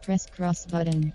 Press cross button.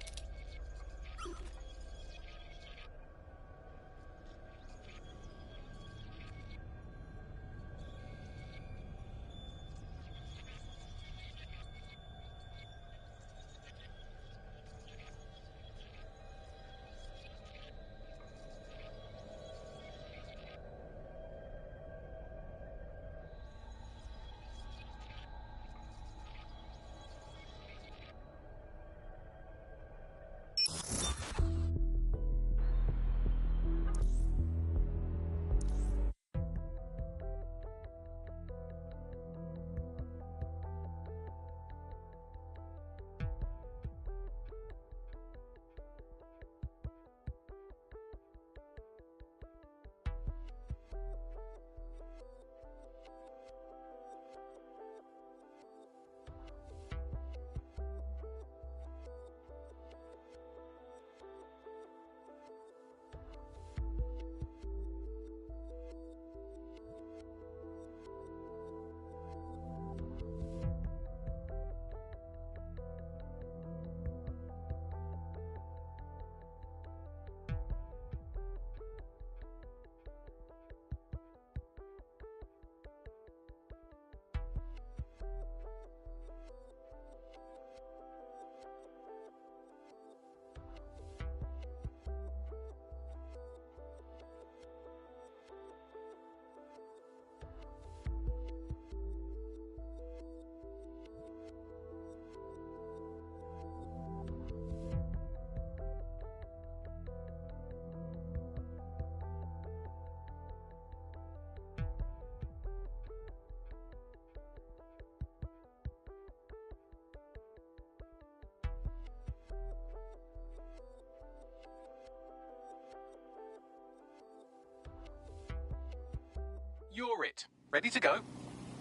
You're it. Ready to go?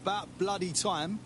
About bloody time.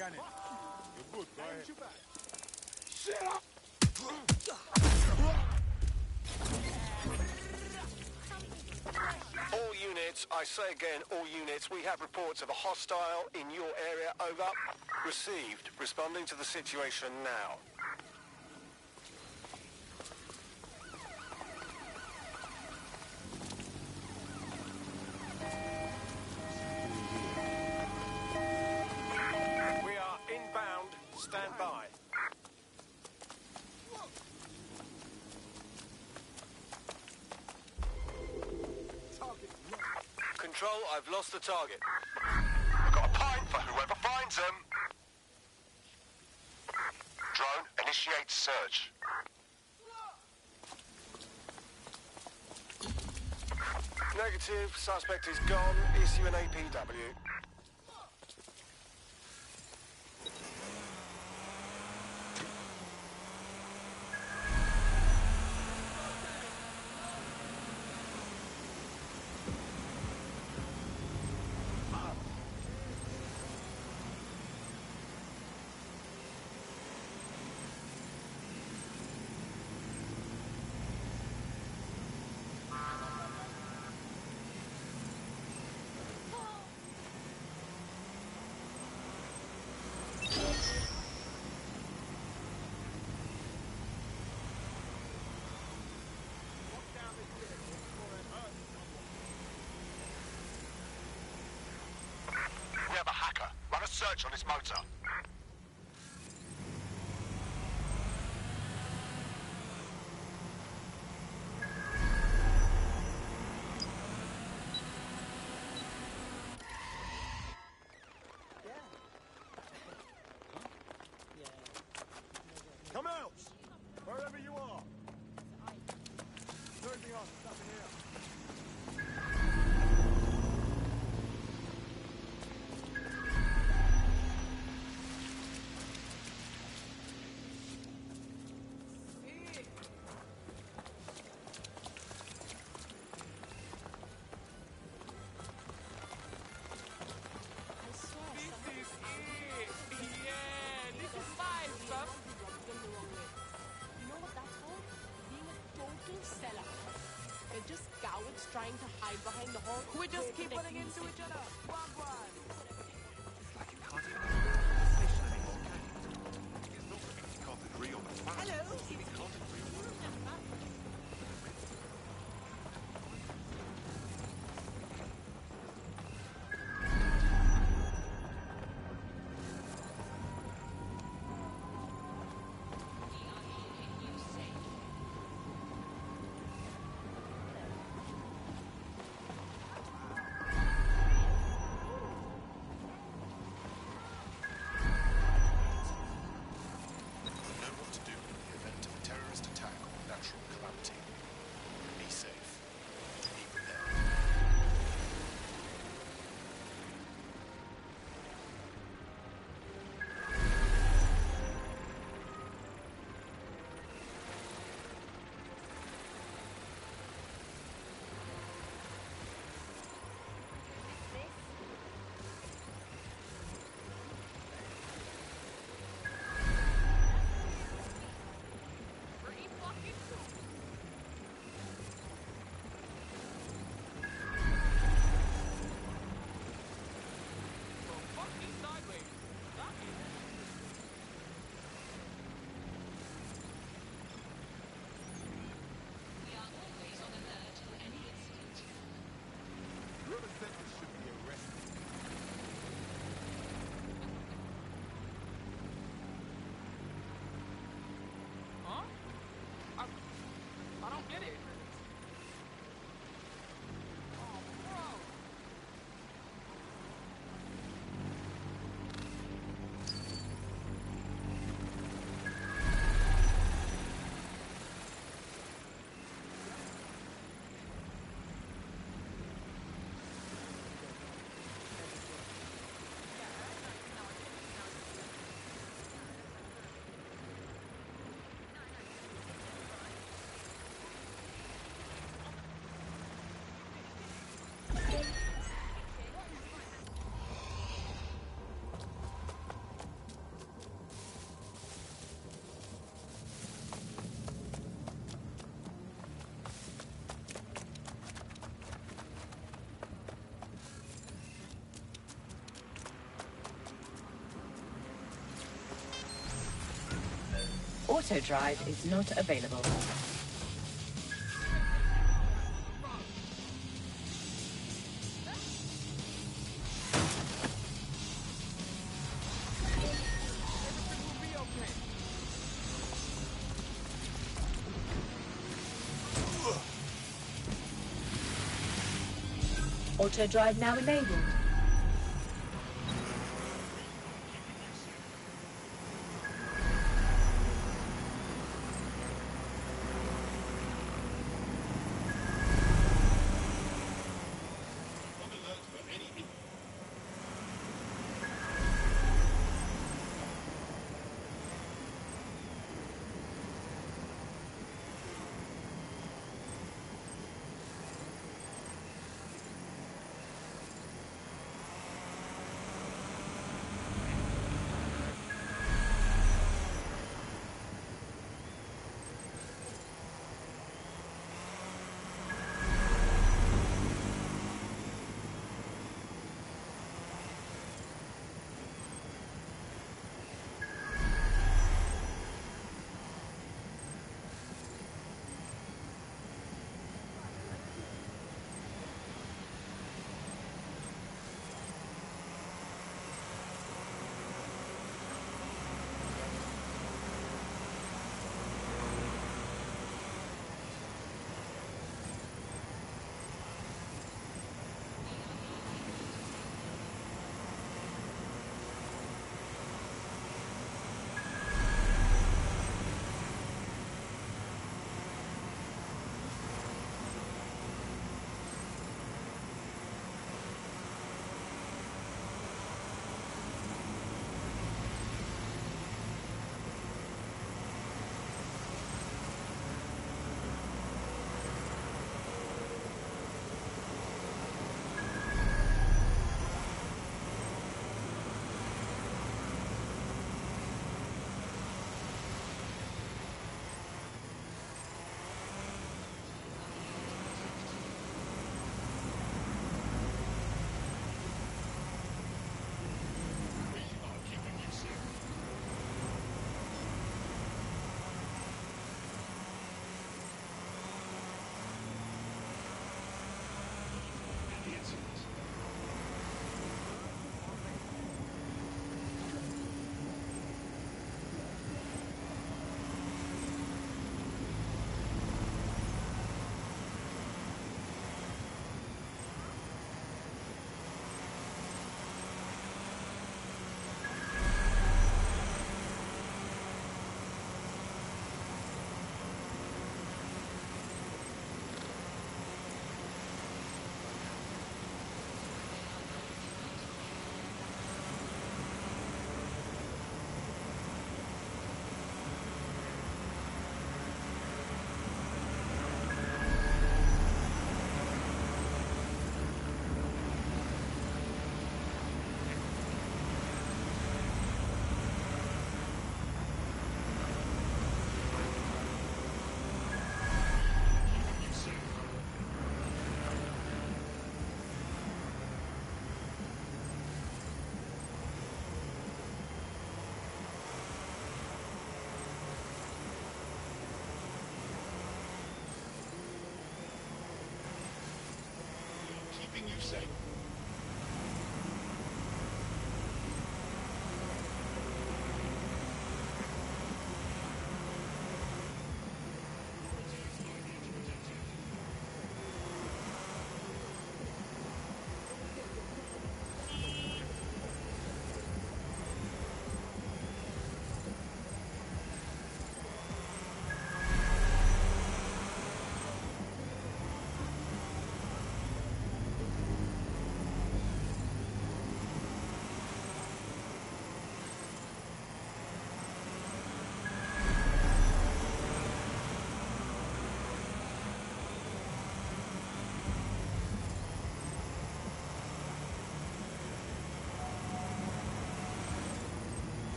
Scan it. You're good, go ahead. Shut up! All units, I say again, all units, we have reports of a hostile in your area, over. Received. Responding to the situation now. We are inbound. Stand by. Control, I've lost the target. I've got a pint for whoever finds them. Drone, initiate search. Negative. Suspect is gone. Issue an APW. We have a hacker. Run a search on his motor. Come out! Wherever you are! Turn me on, nothing here. Auto drive is not available. Auto drive now enabled.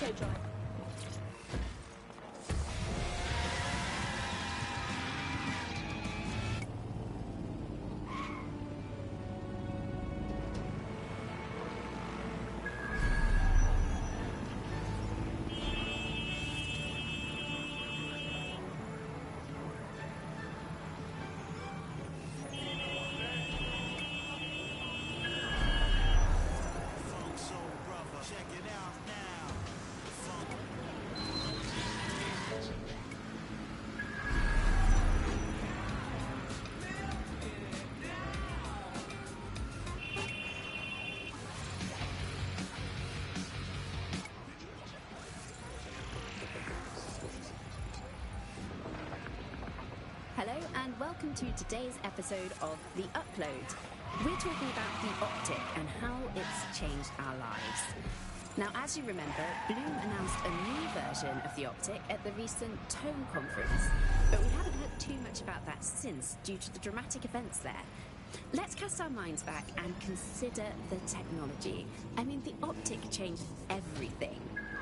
Auto drive. Hello and welcome to today's episode of The Upload. We're talking about the Optic and how it's changed our lives. Now, as you remember, Bloom announced a new version of the Optic at the recent Tone conference, but we haven't heard too much about that since due to the dramatic events there. Let's cast our minds back and consider the technology. I mean, the Optic changed everything.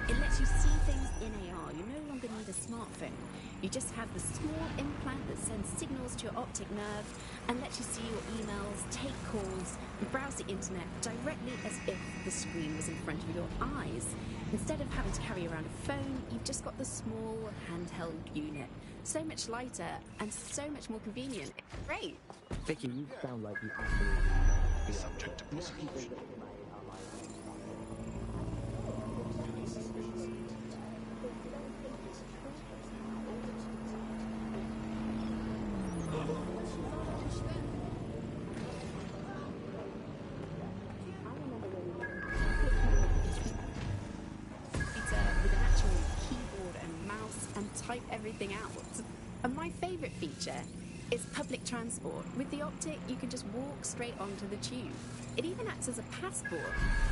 It lets you see things in AR. You no longer need a smartphone. You just have the small implant that sends signals to your optic nerve and lets you see your emails, take calls, and browse the internet directly as if the screen was in front of your eyes. Instead of having to carry around a phone, you've just got the small handheld unit. So much lighter and so much more convenient. Great. Vicky, you sound like you absolutely The subject of possibility. With an actual keyboard and mouse and type everything out. And my favourite feature is public transport. With the Optic, you can just walk straight onto the tube. It even acts as a passport.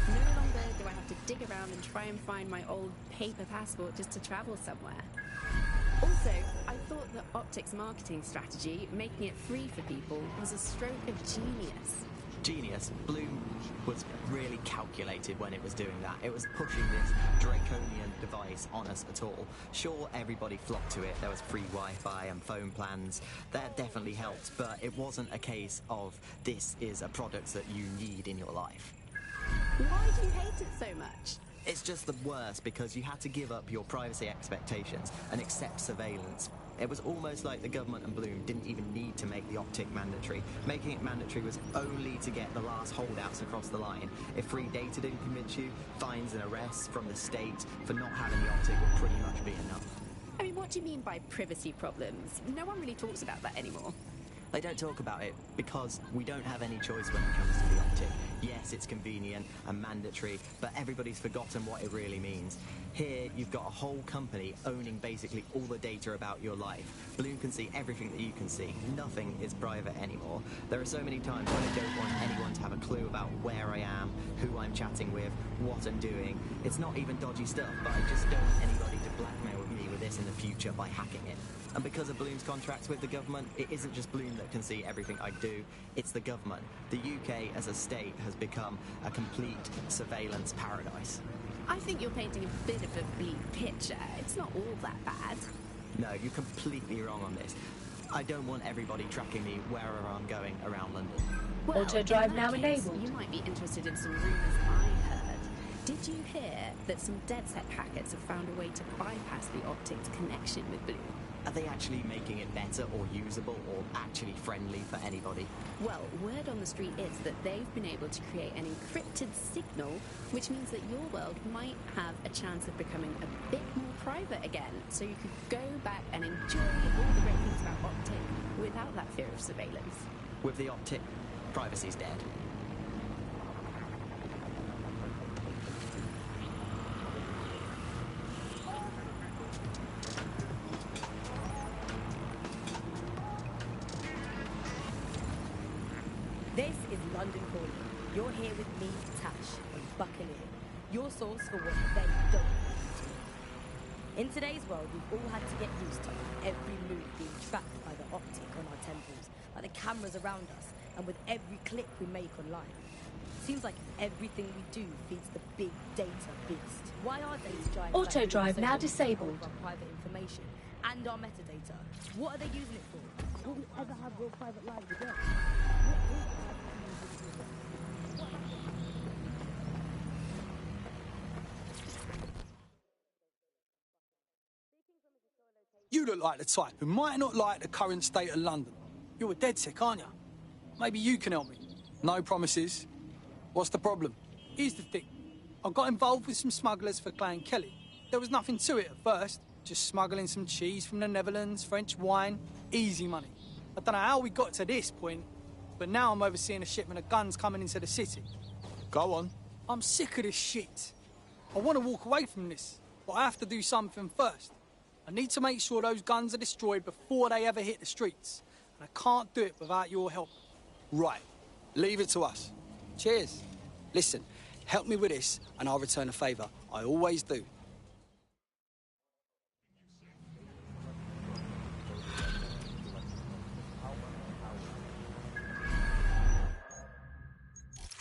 No longer do I have to dig around and try and find my old paper passport just to travel somewhere. Also, I thought the Optic's marketing strategy, making it free for people, was a stroke of genius. Genius. Bloom was really calculated when it was doing that. It was pushing this draconian device on us at all. Sure, everybody flocked to it. There was free Wi-Fi and phone plans. That definitely helped, but it wasn't a case of this is a product that you need in your life. Why do you hate it so much? It's just the worst because you had to give up your privacy expectations and accept surveillance. It was almost like the government and Bloom didn't even need to make the Optic mandatory. Making it mandatory was only to get the last holdouts across the line. If free data didn't convince you, fines and arrests from the state for not having the Optic would pretty much be enough. I mean, what do you mean by privacy problems? No one really talks about that anymore. They don't talk about it because we don't have any choice when it comes to the Optic. Yes, it's convenient and mandatory, but everybody's forgotten what it really means. Here, you've got a whole company owning basically all the data about your life. Bloom can see everything that you can see. Nothing is private anymore. There are so many times when I don't want anyone to have a clue about where I am, who I'm chatting with, what I'm doing. It's not even dodgy stuff, but I just don't want anybody to blackmail me with this in the future by hacking it. And because of Bloom's contracts with the government, it isn't just Bloom that can see everything I do, it's the government. The UK as a state has become a complete surveillance paradise. I think you're painting a bit of a bleak picture. It's not all that bad. No, you're completely wrong on this. I don't want everybody tracking me wherever I'm going around London. Well, Auto drive in now that case, enabled. you might be interested in some rumours I heard. Did you hear that some DedSec hackers have found a way to bypass the Optic's connection with Bloom? Are they actually making it better or usable or actually friendly for anybody? Well, word on the street is that they've been able to create an encrypted signal, which means that your world might have a chance of becoming a bit more private again, so you could go back and enjoy all the great things about Optic without that fear of surveillance. With the Optic, privacy's dead. This is London Calling. You're here with me, Tash, and Buccaneer, your source for what they don't want to do. In today's world, we've all had to get used to every move being tracked by the Optic on our temples, like the cameras around us, and with every click we make online. Seems like everything we do feeds the big data beast. Why are data giants Auto like drive so now concerned disabled. with our private information and our metadata? What are they using it for? Will we ever have real private lives again? You look like the type who might not like the current state of London. You're a dead sick, aren't you? Maybe you can help me. No promises. What's the problem? Here's the thing. I got involved with some smugglers for Clan Kelly. There was nothing to it at first. Just smuggling some cheese from the Netherlands, French wine, easy money. I don't know how we got to this point, but now I'm overseeing a shipment of guns coming into the city. Go on. I'm sick of this shit. I want to walk away from this, but I have to do something first. I need to make sure those guns are destroyed before they ever hit the streets. And I can't do it without your help. Right. Leave it to us. Cheers. Listen, help me with this and I'll return a favour. I always do.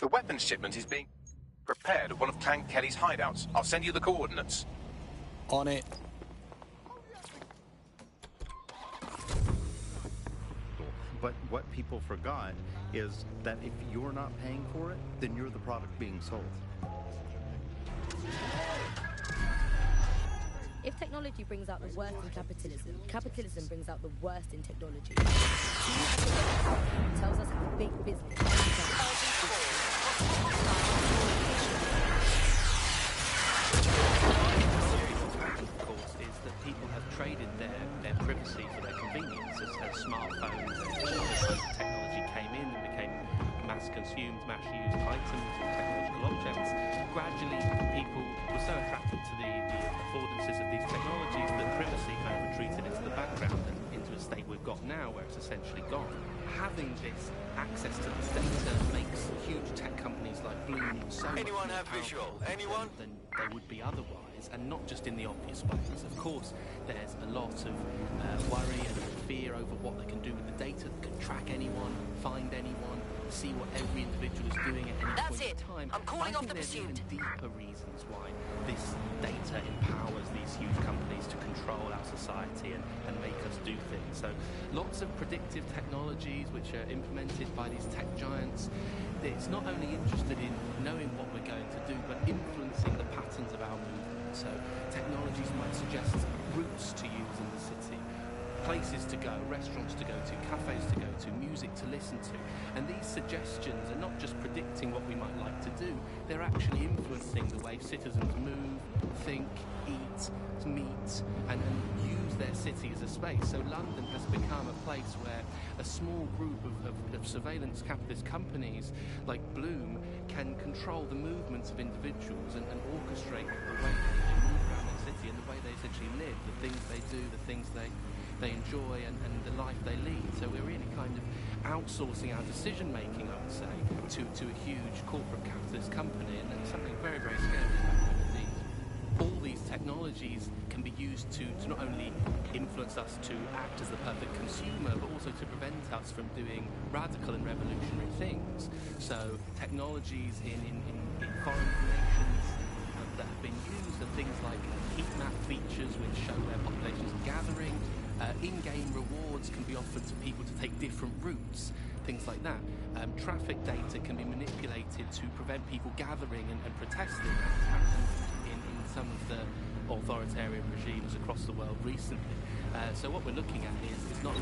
The weapons shipment is being prepared at one of Clan Kelly's hideouts. I'll send you the coordinates. On it. But what people forgot is that if you're not paying for it, then you're the product being sold. If technology brings out the worst in capitalism, capitalism brings out the worst in technology. Tells us how big business Of course, is that people have traded their privacy for their convenience as smartphones and technology came in and became mass-consumed, mass-used items or technological objects. Gradually, people were so attracted to the affordances of these technologies that privacy kind of retreated into the background and into a state we've got now where it's essentially gone. Having this access to this data makes huge tech companies like Bloom so Anyone much have more visual? powerful Anyone? than they would be otherwise, and not just in the obvious ways. Of course, there's a lot of worry and fear over what they can do with the data. They can track anyone, find anyone, see what every individual is doing at any point in time. I'm calling I off think the there's pursuit. even deeper reasons why this data empowers these huge companies to control our society and make us do things. So lots of predictive technologies which are implemented by these tech giants. It's not only interested in knowing what we're going to do, but influencing the patterns of our movement. So technologies might suggest routes to use in the city, places to go, restaurants to go to, cafes to go to, music to listen to. And these suggestions are not just predicting what we might like to do, they're actually influencing the way citizens move, think, eat, meet, and use their city as a space. So London has become a place where a small group of surveillance capitalist companies like Bloom can control the movements of individuals and orchestrate the way they move around their city and the way they essentially live, the things they do, the things they enjoy and the life they lead. So we're really kind of outsourcing our decision making, I would say, to a huge corporate capitalist company, and it's something very, very scary about that indeed. All these technologies can be used to not only influence us to act as the perfect consumer, but also to prevent us from doing radical and revolutionary things. So technologies in foreign nations that have been used are things like heat map features which show where populations are gathering. In-game rewards can be offered to people to take different routes, things like that. Traffic data can be manipulated to prevent people gathering and protesting, as happened in some of the authoritarian regimes across the world recently. So what we're looking at is not...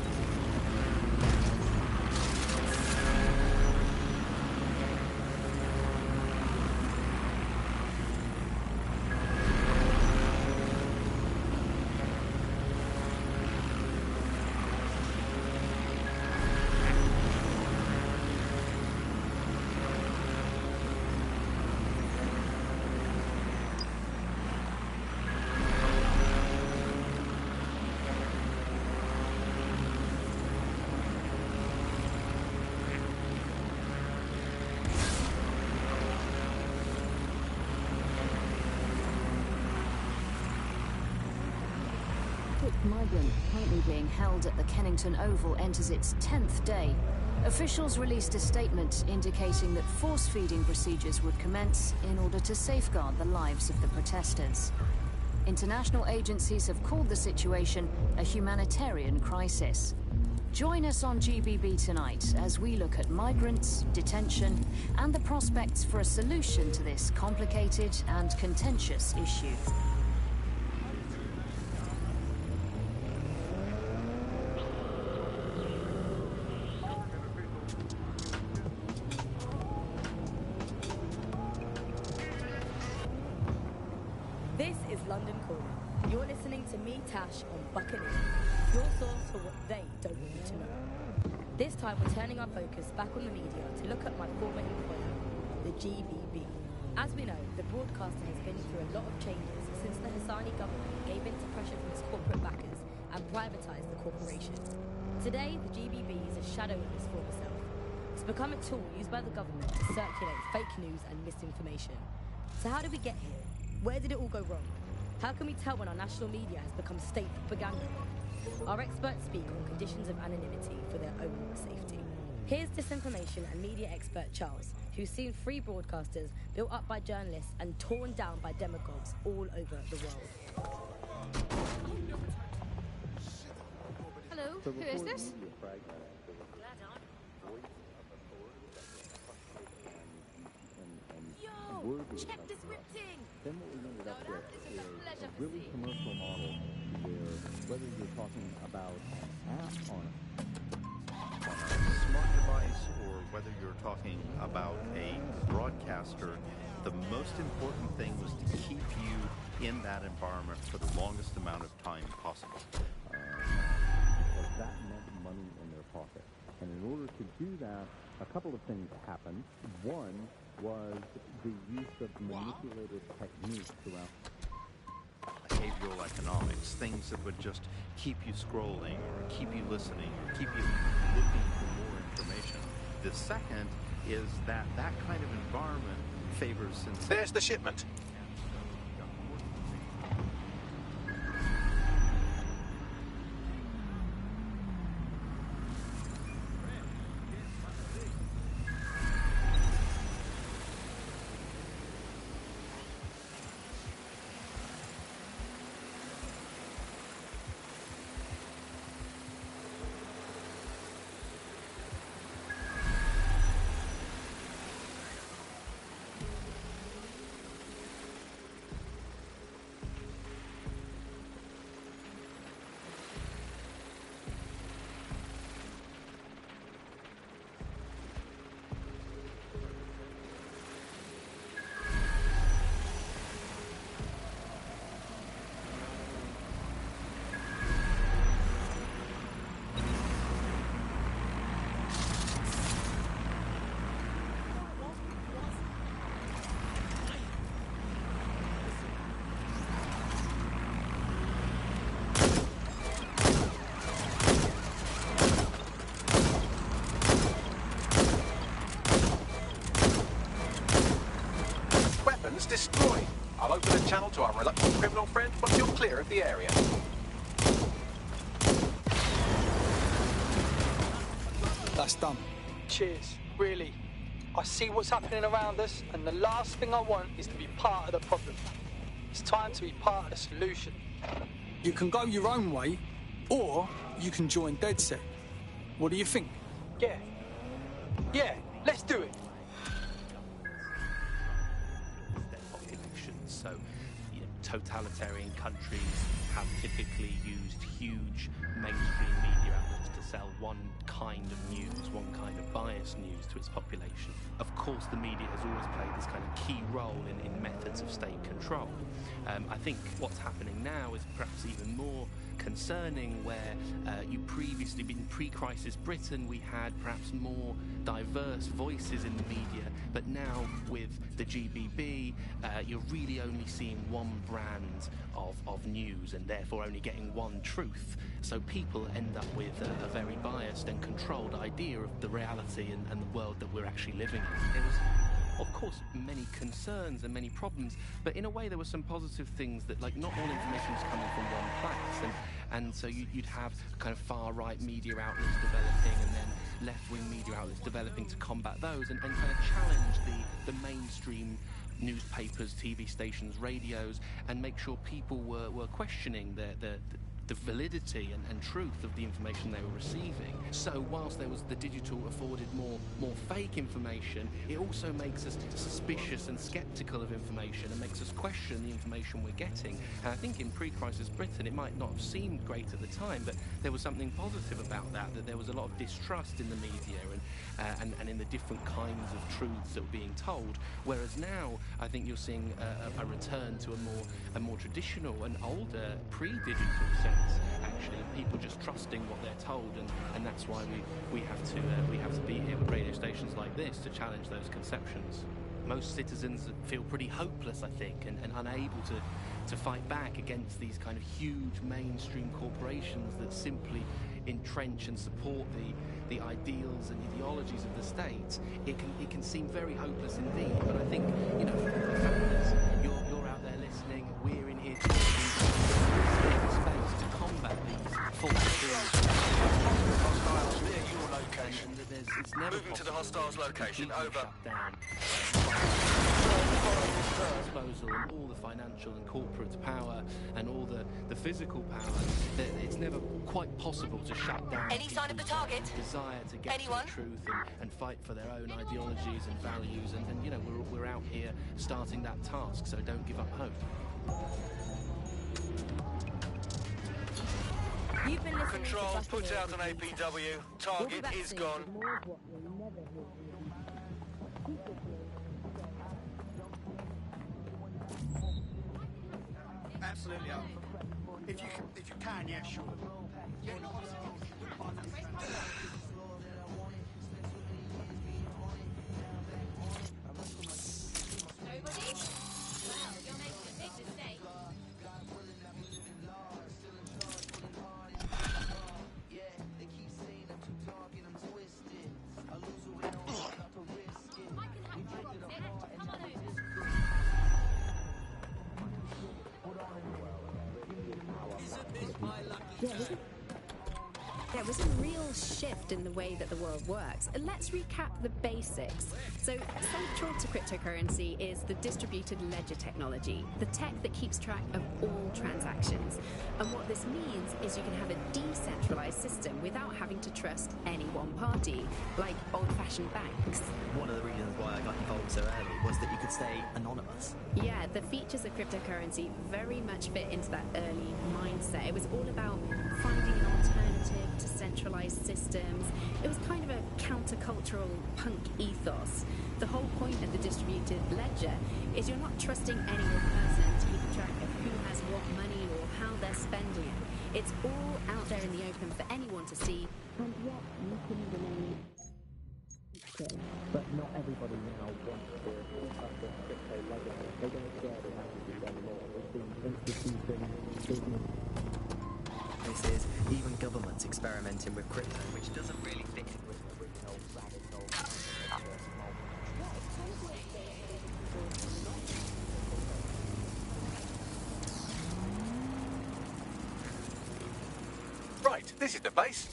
Migrant currently being held at the Kennington Oval enters its 10th day. Officials released a statement indicating that force-feeding procedures would commence in order to safeguard the lives of the protesters. International agencies have called the situation a humanitarian crisis. Join us on GBB tonight as we look at migrants, detention, and the prospects for a solution to this complicated and contentious issue. This is London Calling. You're listening to me, Tash, on Buccaneer, your source for what they don't need to know. This time we're turning our focus back on the media to look at my former employer, the GBB. As we know, the broadcaster has been through a lot of changes since the Hassani government gave in to pressure from its corporate backers and privatised the corporation. Today, the GBB is a shadow of its former self. It's become a tool used by the government to circulate fake news and misinformation. So how did we get here? Where did it all go wrong? How can we tell when our national media has become state propaganda? Our experts speak on conditions of anonymity for their own safety. Here's disinformation and media expert Charles, who's seen free broadcasters built up by journalists and torn down by demagogues all over the world. Hello, who is this? Yo, check this whip thing! Then what we ended up with is a really commercial model where whether you're talking about an app on a smart device or whether you're talking about a broadcaster, the most important thing was to keep you in that environment for the longest amount of time possible. Because that meant money in their pocket. And in order to do that, a couple of things happened. One was the use of manipulated techniques around behavioral economics, things that would just keep you scrolling or keep you listening or keep you looking for more information. The second is that kind of environment favors sincerity. There's the shipment. Destroy. I'll open a channel to our reluctant criminal friend once you're clear of the area. That's done. Cheers. Really. I see what's happening around us, and the last thing I want is to be part of the problem. It's time to be part of the solution. You can go your own way, or you can join Dead Set. What do you think? Yeah, let's do it. So, totalitarian countries have typically used huge mainstream media outlets to sell one kind of news, one kind of biased news to its population. Of course, the media has always played this kind of key role in methods of state control. I think what's happening now is perhaps even more concerning, where you previously, in pre-crisis Britain, we had perhaps more diverse voices in the media, but now with the GBB, you're really only seeing one brand of news and therefore only getting one truth. So people end up with a very biased and controlled idea of the reality and the world that we're actually living in. There was, of course, many concerns and many problems, but in a way there were some positive things that, like, not all information was coming from one place, and so you'd have kind of far-right media outlets developing, and then left-wing media outlets developing to combat those, and kind of challenge the mainstream newspapers, TV stations, radios, and make sure people were questioning the validity and truth of the information they were receiving. So whilst there was the digital afforded more fake information, it also makes us suspicious and sceptical of information and makes us question the information we're getting. And I think in pre-crisis Britain, it might not have seemed great at the time, but there was something positive about that there was a lot of distrust in the media and in the different kinds of truths that were being told. Whereas now, I think you're seeing a return to a more traditional and older pre-digital sense. Actually, people just trusting what they're told, and that's why we have to be here with radio stations like this to challenge those conceptions. Most citizens feel pretty hopeless, I think, and unable to fight back against these kind of huge mainstream corporations that simply entrench and support the ideals and ideologies of the state. It can seem very hopeless indeed, but I think, you know, the fact that you're out there listening, we're in here talking, space to combat these false truths. Hostiles near your location. It's never moving to the hostiles' location. Over. Disposal and all the financial and corporate power and all the physical power, it's never quite possible to shut down Any sign of the target? Desire to get to the truth and fight for their own ideologies and values, and you know, we're out here starting that task, so don't give up hope. You've been listening Control, to put out an APW. Target is gone. Absolutely. If you can, yeah, sure. There was a real shift in the way that the world works. Let's recap the basics. So, central to cryptocurrency is the distributed ledger technology, the tech that keeps track of all transactions. And what this means is you can have a decentralized system without having to trust any one party, like old-fashioned banks. One of the reasons why I got involved so early was that you could stay anonymous. Yeah, the features of cryptocurrency very much fit into that early mindset. It was all about finding an alternative to centralized systems. It was kind of a countercultural punk ethos. The whole point of the distributed ledger is you're not trusting any one person to keep track of who has what money or how they're spending it. It's all out there in the open for anyone to see, and yet you can remain. But not everybody now wants to keep up with crypto ledger. They don't care they have to do their law. There's been institutions, business. Places, even governments experimenting with crypto, which doesn't really fit in with the original radical Right, this is the base.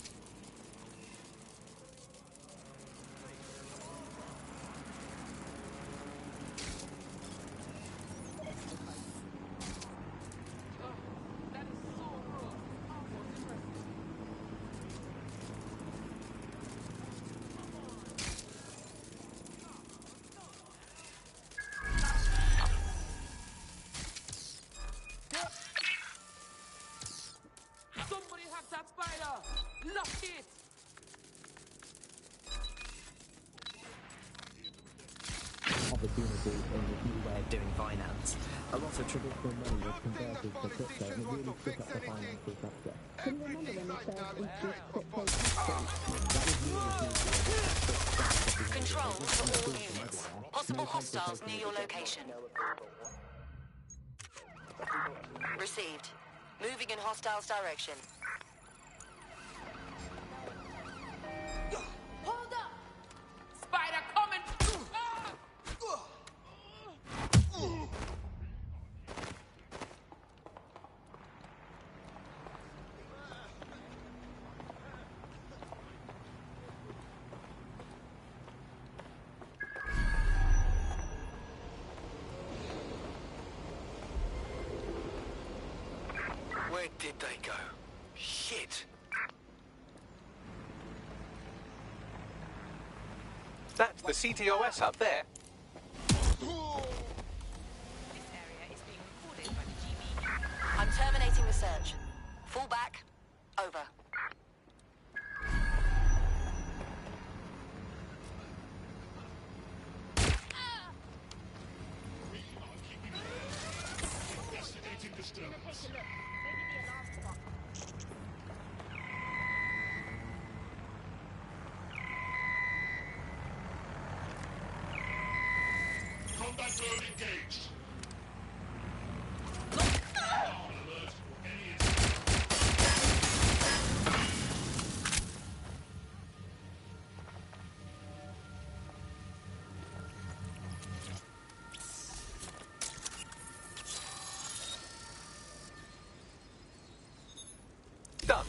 opportunity in this new way of doing finance. A lot of traditional money was converted to crypto and it really shook up the financial sector. Can you remember when they first introduced crypto taxes? Control for all units. Possible hostiles near your location. Received. Moving in hostiles' direction. Hold up! Spider coming! Where did they go? Shit! That's the CTOS up there. I'm terminating the search. Fall back. Over. Investigating disturbance. Combat mode engaged. Alert. Any Done.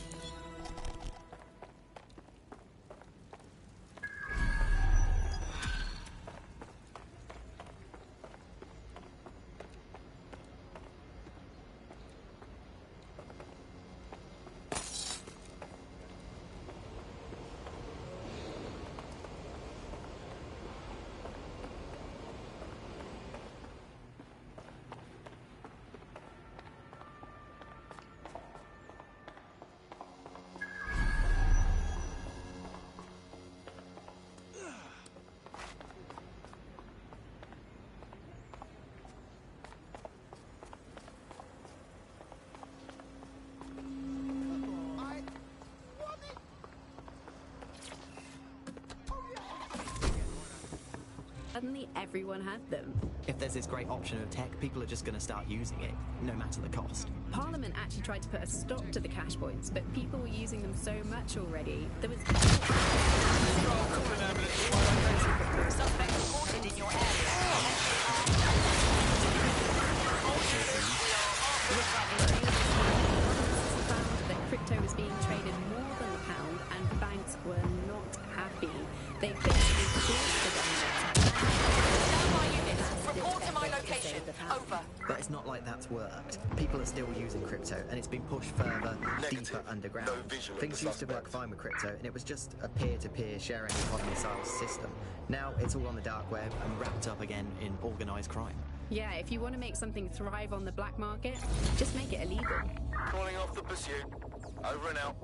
Suddenly everyone had them. If there's this great option of tech, people are just going to start using it, no matter the cost. Parliament actually tried to put a stop to the cash points, but people were using them so much already, there was... Suspect reported in your area. Found that crypto was being traded more than the pound, and banks were not happy. They basically forced the government. Stand by units. Report to my location. Over. But it's not like that's worked. People are still using crypto, and it's been pushed further, deeper underground. Things used to work fine with crypto, and it was just a peer-to-peer sharing economy-style system. Now it's all on the dark web and wrapped up again in organised crime. Yeah, if you want to make something thrive on the black market, just make it illegal. Calling off the pursuit. Over and out.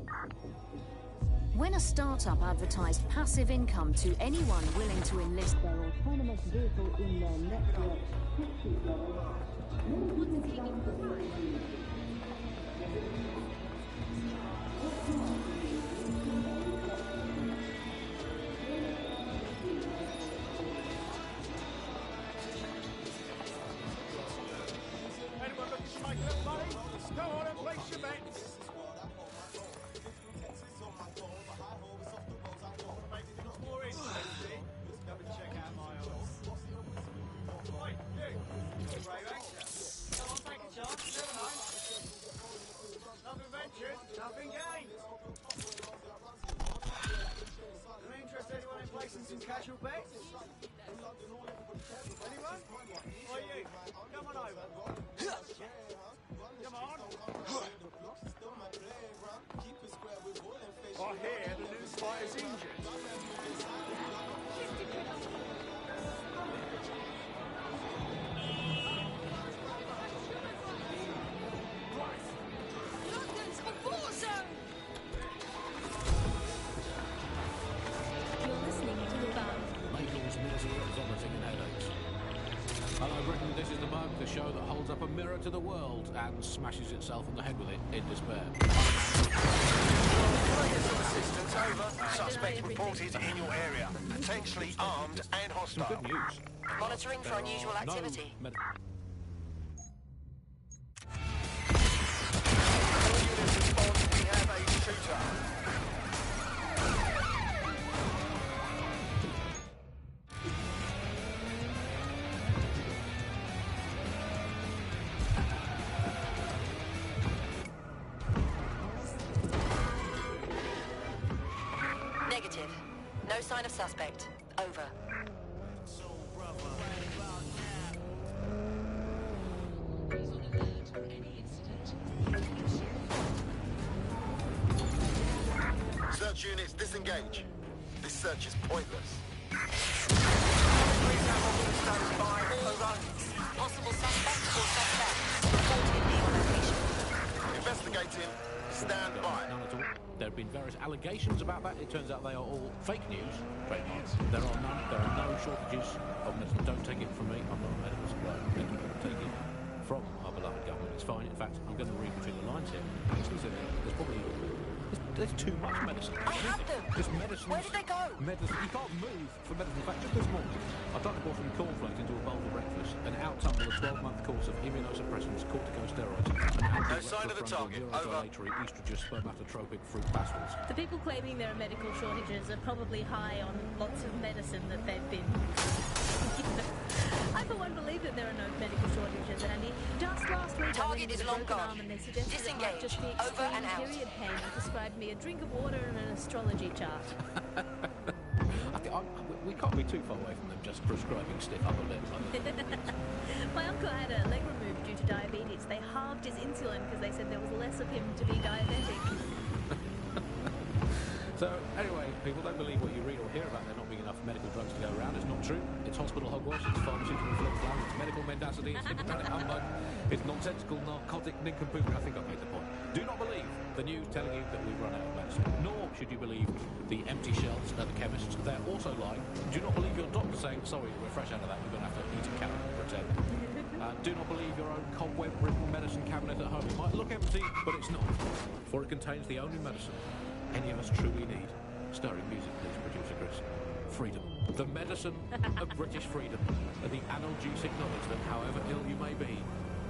When a startup advertised passive income to anyone willing to enlist their autonomous vehicle in their network, Anyone looking to make a little money? Go on and place your bets. More interesting. Come and check out my office. Oi, you. Brave actor. Come on, take a chance. Never mind. Nothing ventured, nothing gained. Any interest anyone in placing some casual bets? Anyone? Or you? Come on over. Come on. I hear the new spider's injured. London's a war zone! You're listening to the band. Michael's misery of vomiting and headaches. Hello, Britain. This is the Bug, the show that holds up a mirror to the world and smashes itself on the head with it in despair. Assistance over. Suspect reported in your area. Potentially armed and hostile. Good news. Monitoring for unusual activity. No Units respond. We have a shooter. Negative. No sign of suspect. Over. Search units, disengage. This search is pointless. Possible suspect or suspect. Reported near location. Investigating. Stand by. None at all. There have been various allegations about that. It turns out they are all fake news. Trademarks. There are none. There are no shortages of medicine. Don't take it from me. I'm not a medical supplier. Take it from our beloved government. It's fine. In fact, I'm going to read between the lines here. There's probably there's too much medicine. I have them. Just medicine. Where did they go? Medicine. You can't move for medicine. In fact, just this morning, I tried to pour some cornflakes into a bowl for breakfast and out-tumble a 12-month course of immunosuppressants, corticosteroids, and no sign of the target. Over. Estrogen spermatotropic fruit pastels. The people claiming there are medical shortages are probably high on lots of medicine that they've been... I for one believe that there are no medical shortages, Andy. Just last week Target I is went long with a broken gone. arm and they suggested it might Disengage. just be Over and extreme out. period pain and prescribed me a drink of water and an astrology chart. We can't be too far away from them just prescribing stiff upper lip. My uncle had a leg removed due to diabetes. They halved his insulin because they said there was less of him to be diabetic. So, anyway, people don't believe what you read or hear about there not being enough medical drugs to go around. It's not true. It's hospital hogwash, it's pharmaceutical flip-flop, it's medical mendacity, it's hypnotic humbug, it's nonsensical narcotic nincompoopery. I think I've made the point. Do not believe the news telling you that we've run out of medicine, nor should you believe the empty shelves at the chemists. They're also lying. Do not believe your doctor saying, sorry, we're fresh out of that, we're going to have to eat a carrot and pretend. Do not believe your own cobweb-ridden medicine cabinet at home. It might look empty, but it's not, for it contains the only medicine any of us truly need. Stirring music, please, producer Chris. Freedom. The medicine of British freedom. And the analgesic knowledge that however ill you may be,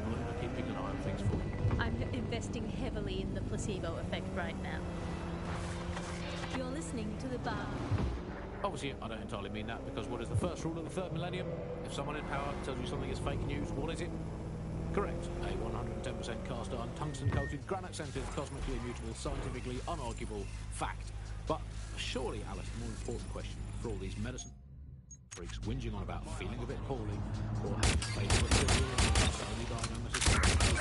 we're keeping an eye on things for you. I'm investing heavily in the placebo effect right now. You're listening to The Bar. Obviously, I don't entirely mean that, because what is the first rule of the third millennium? If someone in power tells you something is fake news, what is it? Correct. A 110% cast iron, tungsten-coated, granite-scented, cosmically immutable, scientifically unarguable fact. But surely, Alice, the more important question for all these medicine freaks whinging on about feeling a bit poorly or having failed only diagnosis.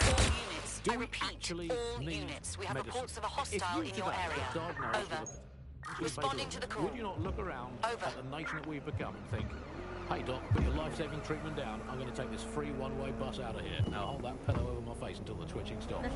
All units. Do I we repeat, actually all need units. We have medicine? reports of a If hostile you in your today area. were diagnosed Over. with a Responding to the call. would you not look around Over. at the nation that we've become and think, hey doc, put your life-saving treatment down, I'm going to take this free one-way bus out of here. Now hold that pillow over my face until the twitching stops.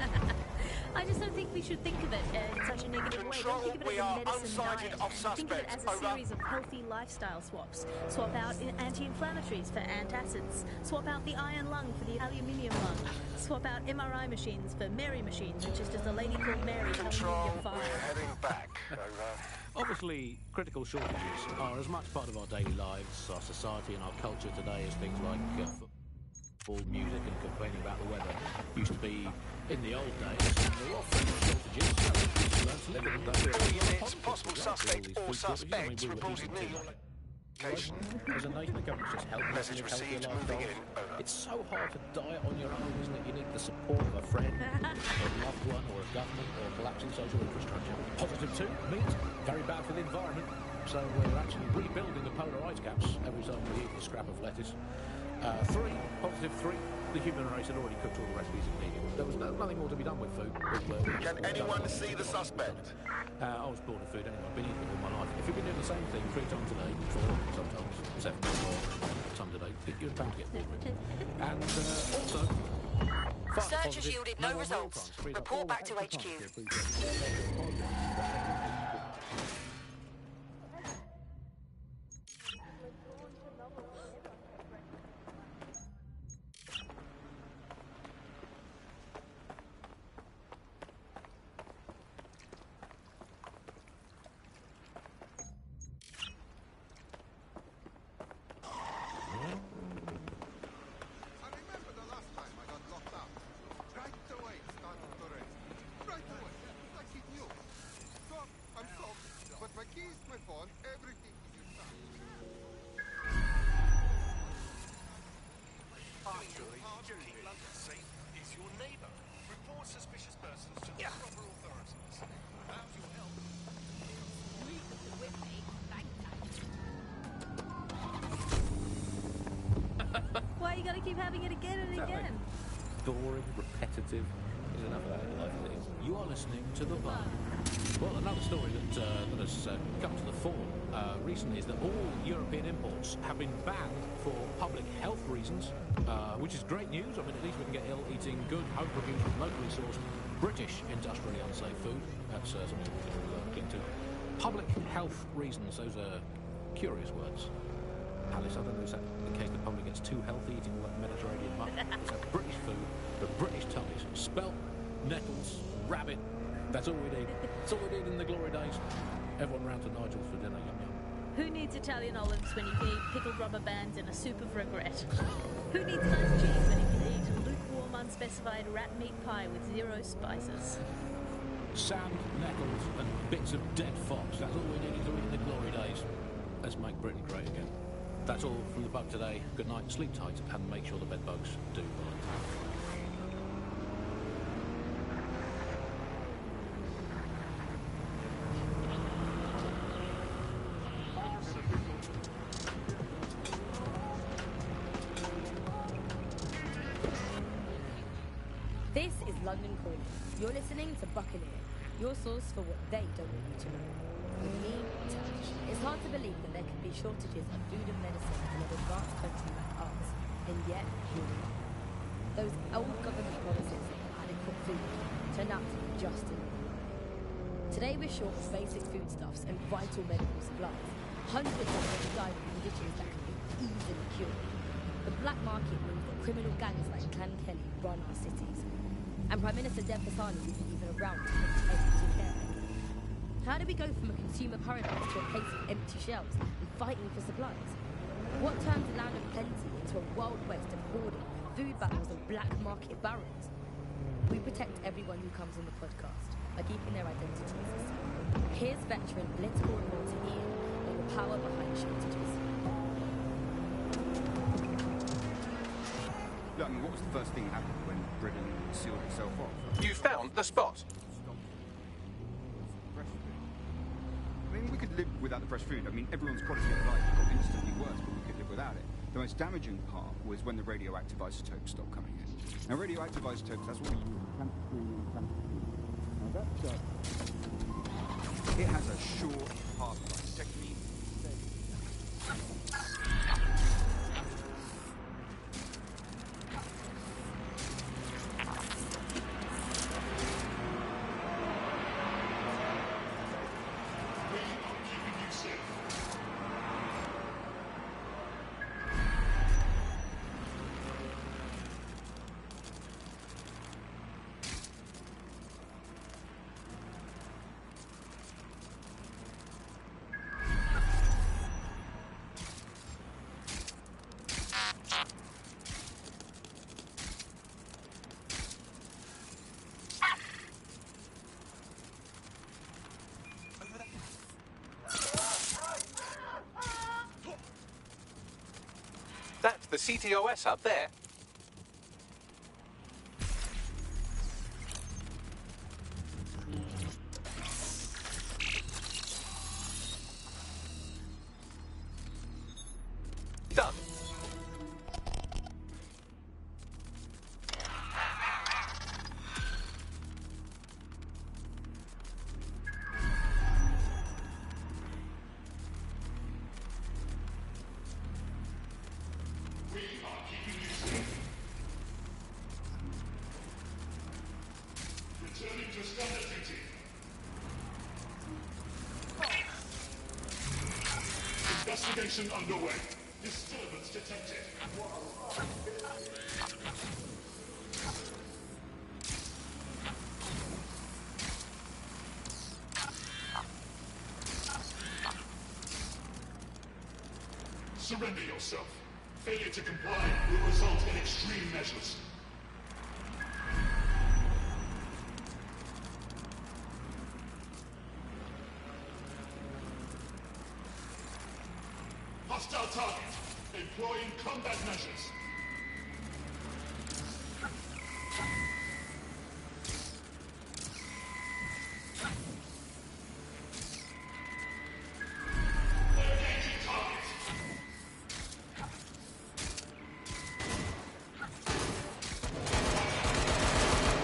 I just don't think we should think of it in such a negative way. Don't think of it we as a are medicine unsighted diet. of Think of it suspects. as a Over. series of healthy lifestyle swaps. Swap out anti-inflammatories for antacids. Swap out the iron lung for the aluminium lung. Swap out MRI machines for Mary machines, which is just a lady called Mary telling you Control, you're fine. we're heading back. Over. Obviously, critical shortages are as much part of our daily lives, our society and our culture today as things like football, music and complaining about the weather used to be in the old days. There were often shortages, so learn to live with them. All units, possible suspect or suspects reported near your location. As a nation, the government's just helping us Message live healthier received, moving lifestyles. in. Over. It's so hard to die on your own, isn't it? You need the support of a friend, a loved one, or a government, or a collapsing social infrastructure. Positive 2 means very bad for the environment, so we're actually rebuilding the polar ice caps every time we eat a scrap of lettuce. 3, the human race had already cooked all the recipes it needed. There was nothing more to be done with food. Can anyone see the suspect? I was bored of food anyway. I've been eating it all my life. If you've been doing the same thing 3 times a day, 4, sometimes 7, or some a day, you're bound to get bored of it. And also, Search has yielded no results. Report back to HQ. Why you gotta keep having it again and again? Boring, repetitive. enough of that in your life as it is. You are listening to The Bun. Well, another story that has come to the fore recently is that all European imports have been banned for public health reasons, which is great news. I mean, at least we can get eating good, home-produced, locally sourced, British industrially unsafe food. That's something we can cling to. Public health reasons, those are curious words. Alice, I don't know, is that in case the public gets too healthy eating all that Mediterranean muck? It's that British food for British tummies. Spelt, nettles, rabbit. That's all we need. That's all we need in the glory days. Everyone round to Nigel's for dinner, yum yum. Who needs Italian olives when you can eat pickled rubber bands and a soup of regret? Who needs nice cheese when you can eat a lukewarm, unspecified rat meat pie with 0 spices? Sand, nettles, and bits of dead fox. That's all we needed to eat in the glory days. Let's make Britain great again. That's all from the Bug today. Good night, sleep tight, and make sure the bed bugs do bite. This is London Calling. You're listening to Buccaneer, your source for what they don't want you to know. With me, Tash. It's hard to believe that there can be shortages of food and medicine in an advanced country like ours, and yet here we are. Those old government promises of adequate food turned out to be just another lie. Today we're short of basic foodstuffs and vital medical supplies. Hundreds of people die from conditions that can be easily cured. The black market means that criminal gangs like Clan Kelly run our cities. And Prime Minister Dev Pasani isn't even around to put an end to care. How do we go from a consumer paradise to a place of empty shelves and fighting for supplies? What turns a land of plenty into a wild west of hoarding, food battles and black market barons? We protect everyone who comes on the podcast by keeping their identities a secret. Here's veteran political reporter Ian on the power behind shortages. Look, I mean, what was the first thing that happened when Britain sealed itself off? You found the spot. I mean, we could live without the fresh food. I mean, everyone's quality of life got instantly worse, but we could live without it. The most damaging part was when the radioactive isotopes stopped coming in. Now, radioactive isotopes, that's what we use. Now, that's it has a short half-life. That's the CTOS up there. Done. Investigation underway. Disturbance detected. Surrender yourself. Failure to comply will result in extreme measures. Hostile target. Employing combat measures. Engaging target.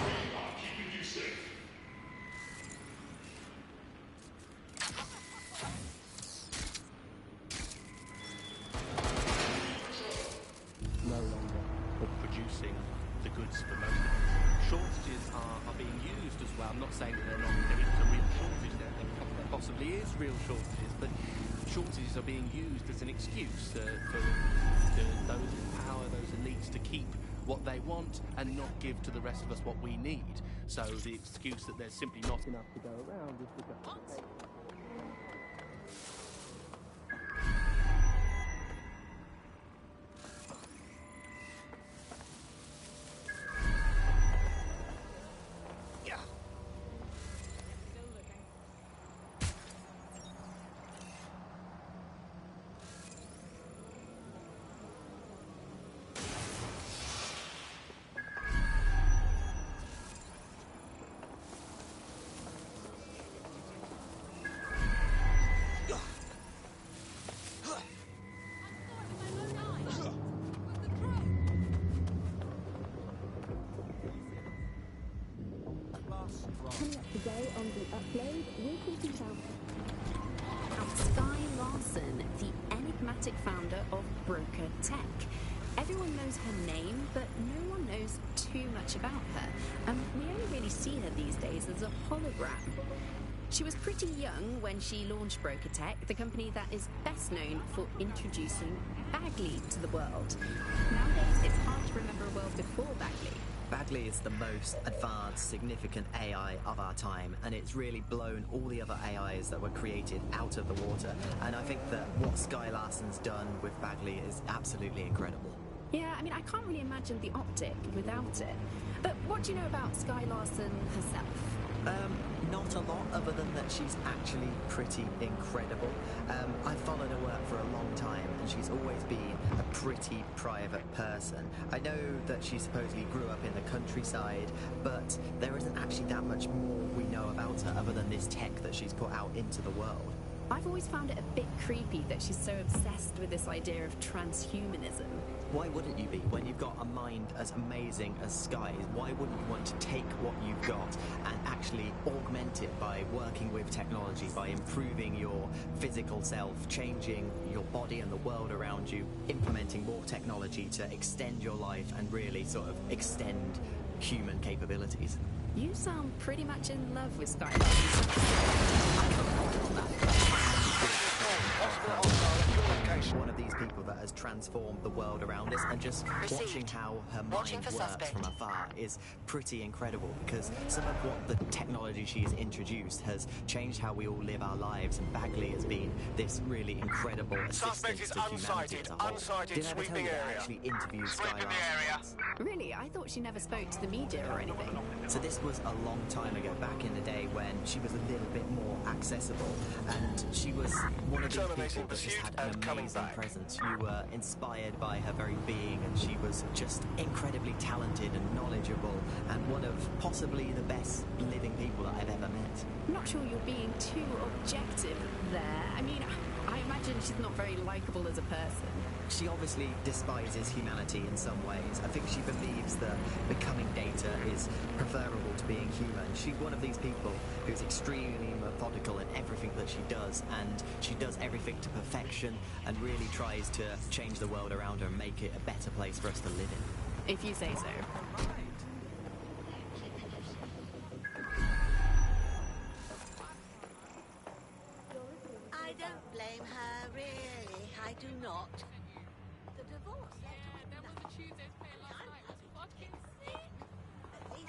We are keeping the goods for most of us. Shortages are being used as well. I'm not saying that there isn't a real shortage there. There possibly is real shortages, but shortages are being used as an excuse for those in power, those elites, to keep what they want and not give to the rest of us what we need. So the excuse that there's simply not enough to go around is the justification. Coming up today on the upload, we're talking About Sky Larson, the enigmatic founder of Broker Tech. Everyone knows her name, but no one knows too much about her. We only really see her these days as a hologram. She was pretty young when she launched Broker Tech, the company that is best known for introducing Bagley to the world. Nowadays, it's hard to remember a world before Bagley. Bagley is the most advanced, significant AI of our time, and it's really blown all the other AIs that were created out of the water. And I think that what Sky Larson's done with Bagley is absolutely incredible. Yeah, I mean, I can't really imagine the optic without it. But what do you know about Sky Larson herself? Not a lot, other than that she's actually pretty incredible. I've followed her work for a long time, and she's always been a pretty private person. I know that she supposedly grew up in the countryside, but there isn't actually that much more we know about her other than this tech that she's put out into the world. I've always found it a bit creepy that she's so obsessed with this idea of transhumanism. Why wouldn't you be? When you've got a mind as amazing as Sky's, why wouldn't you want to take what you've got and actually augment it by working with technology, by improving your physical self, changing your body and the world around you, implementing more technology to extend your life and really sort of extend human capabilities? You sound pretty much in love with Sky Larson. I can't hold on that. One of these people that has transformed the world around us, and just watching how her mind works from afar is pretty incredible, because some of what the technology she's introduced has changed how we all live our lives, and Bagley has been this really incredible assistance to humanity as a whole. Did I ever tell you that I actually interviewed Sky Larson? Really? I thought she never spoke to the media or anything. So this was a long time ago, back in the day when she was a little bit more accessible, and she was one of these people that just had an amazing presence. You were inspired by her very being, and she was just incredibly talented and knowledgeable, and one of possibly the best living people that I've ever met. I'm not sure you're being too objective there. I mean, I imagine she's not very likable as a person. She obviously despises humanity in some ways. I think she believes that becoming data is preferable to being human. She's one of these people who's extremely methodical in everything that she does, and she does everything to perfection and really tries to change the world around her and make it a better place for us to live in. If you say so. I don't blame her, really. I do not. The divorce left her with nothing. At least